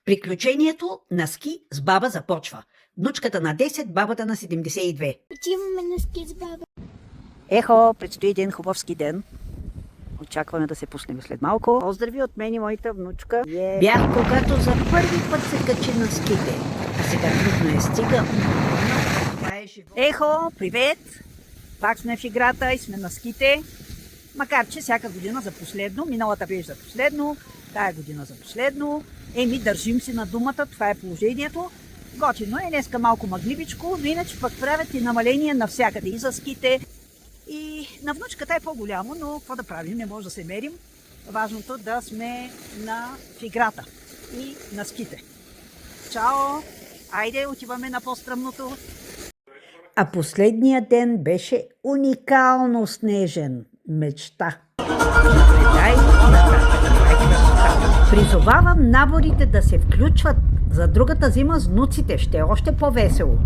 Приключението на ски с баба започва. Внучката на 10, бабата на 72. Отиваме на ски с баба. Ехо, предстои един хубав ски ден. Очакваме да се пуснем след малко. Поздрави от мен и моята внучка. Бях, когато за първи път се качи на ските. А сега трудно стига. Ехо, привет! Пак сме в играта и сме на ските. Макар че всяка година за последно, миналата беше за последно, тая година за последно. Държим си на думата, това е положението. Готино е, днеска малко мъгливичко, но иначе пък правят и намаление навсякъде и за ските. И на внучката е по-голямо, но какво да правим, не може да се мерим. Важното да сме в играта и на ските. Чао! Айде, отиваме на по-стръмното. А последният ден беше уникално снежен. Мечта. Призовавам наборите да се включват. За другата зима с внуците ще е още по-весело.